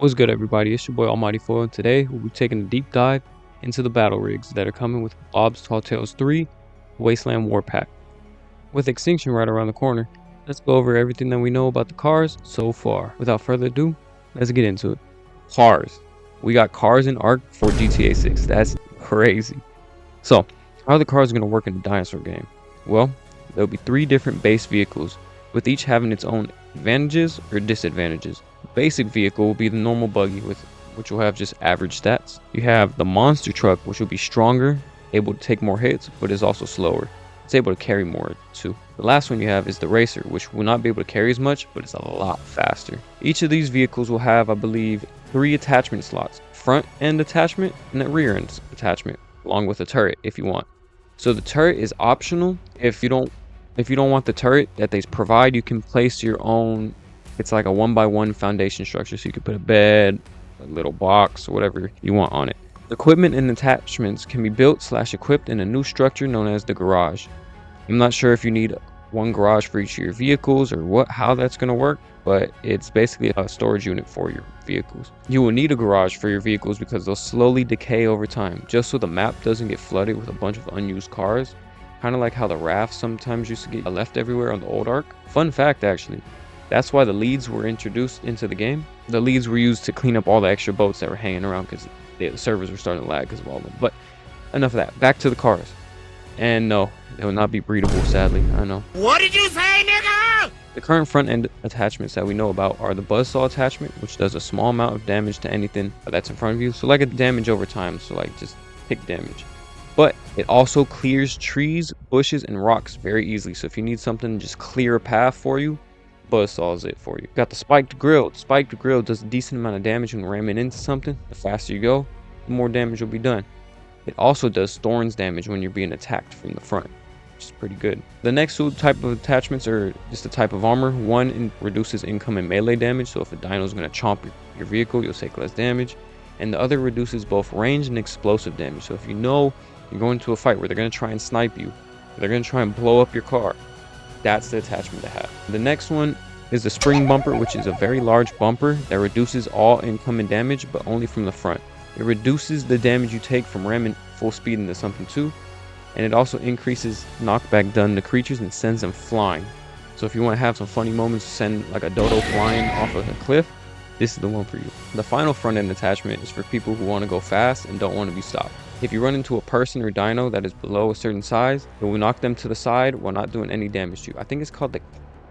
What's good, everybody? It's your boy Almighty Foil. Today we'll be taking a deep dive into the battle rigs that are coming with Bob's Tall Tales 3 Wasteland War Pack. With Extinction right around the corner, let's go over everything that we know about the cars so far. Without further ado, let's get into it. Cars. We got cars in Ark for GTA 6. That's crazy. So, how are the cars going to work in the dinosaur game? Well, there'll be 3 different base vehicles, with each having its own advantages or disadvantages. The basic vehicle will be the normal buggy, which will have just average stats. You have the monster truck, which will be stronger, able to take more hits, but is also slower. It's able to carry more too. The last one you have is the racer, which will not be able to carry as much, but it's a lot faster. Each of these vehicles will have, I believe, 3 attachment slots: front end attachment and a rear end attachment, along with a turret if you want. So the turret is optional. If you don't want the turret that they provide, you can place your own. It's like a 1x1 foundation structure, so you can put a bed, a little box, or whatever you want on it. The equipment and attachments can be built / equipped in a new structure known as the garage. I'm not sure if you need one garage for each of your vehicles or how that's going to work, but it's basically a storage unit for your vehicles. You will need a garage for your vehicles because they'll slowly decay over time, just so the map doesn't get flooded with a bunch of unused cars, kind of like how the rafts sometimes used to get left everywhere on the old Ark. Fun fact, actually, that's why the leads were introduced into the game. The leads were used to clean up all the extra boats that were hanging around because the servers were starting to lag because of all of them. But enough of that. Back to the cars. And no, they will not be breedable, sadly. I know. What did you say, nigga? The current front end attachments that we know about are the buzzsaw attachment, which does a small amount of damage to anything that's in front of you. So like a damage over time. So like just tick damage. But it also clears trees, bushes, and rocks very easily. So if you need something to just clear a path for you, buzzsaw is it for you. Got the spiked grill. The spiked grill does a decent amount of damage when ramming into something. The faster you go, the more damage will be done. It also does thorns damage when you're being attacked from the front, which is pretty good. The next 2 type of attachments are just a type of armor. One reduces incoming melee damage, so if a dino is going to chomp your vehicle, you'll take less damage. And the other reduces both range and explosive damage. So if you know you're going to a fight where they're going to try and snipe you, they're going to try and blow up your car, that's the attachment to have. The next one is the spring bumper, which is a very large bumper that reduces all incoming damage, but only from the front. It reduces the damage you take from ramming full speed into something too, and it also increases knockback done to creatures and sends them flying. So if you want to have some funny moments, send like a dodo flying off of a cliff, this is the one for you. The final front end attachment is for people who want to go fast and don't want to be stopped. If you run into a person or dino that is below a certain size, it will knock them to the side while not doing any damage to you. I think it's called the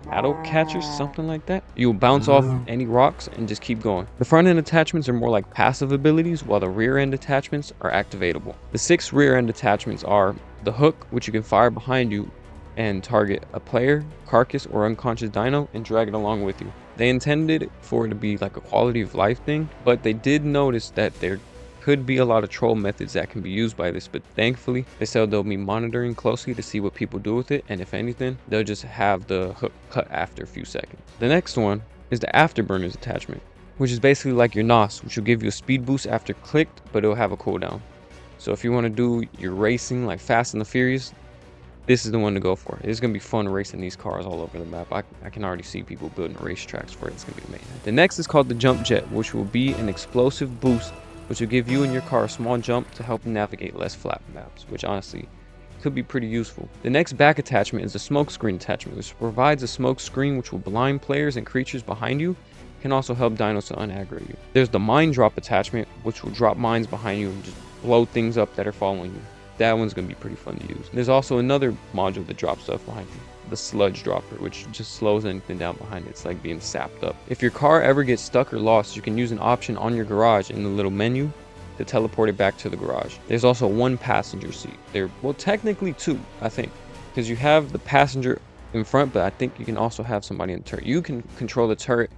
cattle catcher, something like that. You'll bounce off any rocks and just keep going. The front end attachments are more like passive abilities, while the rear end attachments are activatable. The 6 rear end attachments are the hook, which you can fire behind you and target a player, carcass, or unconscious dino and drag it along with you. They intended for it to be like a quality of life thing, but they did notice that there could be a lot of troll methods that can be used by this, but thankfully they said they'll be monitoring closely to see what people do with it, and if anything, they'll just have the hook cut after a few seconds. The next one is the afterburners attachment, which is basically like your NOS, which will give you a speed boost after clicked, but it'll have a cooldown. So if you want to do your racing like Fast and the Furious, this is the one to go for. It's going to be fun racing these cars all over the map. I can already see people building racetracks for it. It's going to be amazing. The next is called the jump jet, which will be an explosive boost, which will give you and your car a small jump to help navigate less flat maps, which honestly could be pretty useful. The next back attachment is the smoke screen attachment, which provides a smoke screen which will blind players and creatures behind you. Can also help dinos to unaggro you. There's the mine drop attachment, which will drop mines behind you and just blow things up that are following you. That one's going to be pretty fun to use. There's also another module that drops stuff behind you, the sludge dropper, which just slows anything down behind it. It's like being sapped up. If your car ever gets stuck or lost, you can use an option on your garage in the little menu to teleport it back to the garage. There's also 1 passenger seat. Well, technically 2, I think, because you have the passenger in front, but I think you can also have somebody in the turret. You can control the turret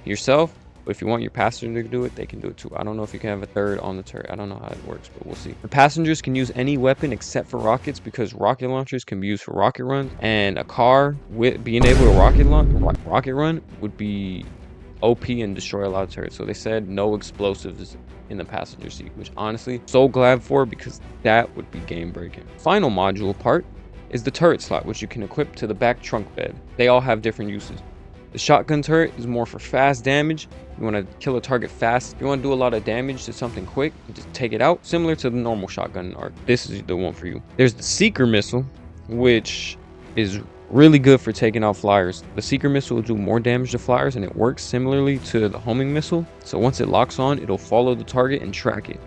yourself, but if you want your passenger to do it, they can do it too. I don't know if you can have a third on the turret. I don't know how it works, but we'll see. The passengers can use any weapon except for rockets, because rocket launchers can be used for rocket runs, and a car with being able to rocket run would be OP and destroy a lot of turrets. So they said no explosives in the passenger seat, which honestly so glad for, because that would be game breaking. Final module part is the turret slot, which you can equip to the back trunk bed. They all have different uses. The shotgun turret is more for fast damage. You want to kill a target fast. You want to do a lot of damage to something quick and just take it out, similar to the normal shotgun in Ark. This is the one for you. There's the Seeker missile, which is really good for taking out flyers. The Seeker missile will do more damage to flyers, and it works similarly to the homing missile. So once it locks on, it'll follow the target and track it.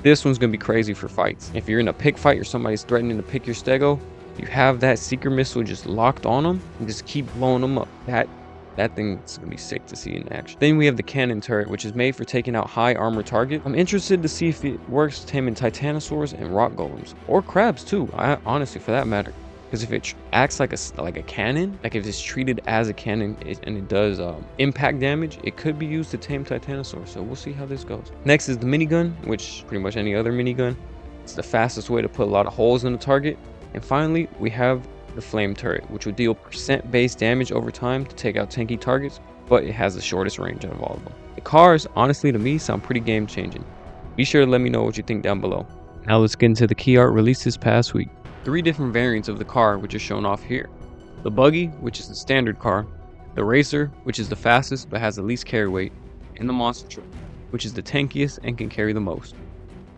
This one's gonna be crazy for fights. If you're in a pick fight or somebody's threatening to pick your stego, you have that Seeker missile just locked on them and just keep blowing them up. That thing's gonna be sick to see in action. Then we have the cannon turret, which is made for taking out high armor target. I'm interested to see if it works taming titanosaurs and rock golems, or crabs too. Honestly, for that matter, because if it acts like a cannon, like if it's treated as a cannon and it does impact damage, it could be used to tame titanosaurs. So we'll see how this goes. Next is the minigun, which pretty much any other minigun. It's the fastest way to put a lot of holes in the target. And finally, we have the flame turret, which will deal percent-based damage over time to take out tanky targets, but it has the shortest range out of all of them. The cars, honestly, to me, sound pretty game-changing. Be sure to let me know what you think down below. Now let's get into the key art released this past week. 3 different variants of the car, which are shown off here. The buggy, which is the standard car, the racer, which is the fastest but has the least carry weight, and the monster truck, which is the tankiest and can carry the most,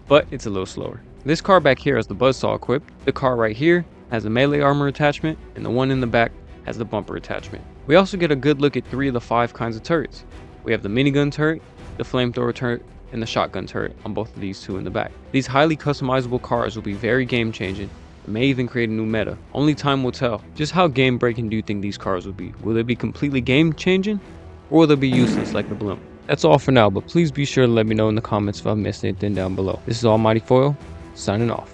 but it's a little slower. This car back here has the buzzsaw equipped. The car right here has a melee armor attachment, and the one in the back has the bumper attachment. We also get a good look at 3 of the 5 kinds of turrets. We have the minigun turret, the flamethrower turret, and the shotgun turret on both of these 2 in the back. These highly customizable cars will be very game changing, and may even create a new meta. Only time will tell. Just how game breaking do you think these cars will be? Will they be completely game changing, or will they be useless like the blimp? That's all for now, but please be sure to let me know in the comments if I've missed anything down below. This is Almighty Foil, signing off.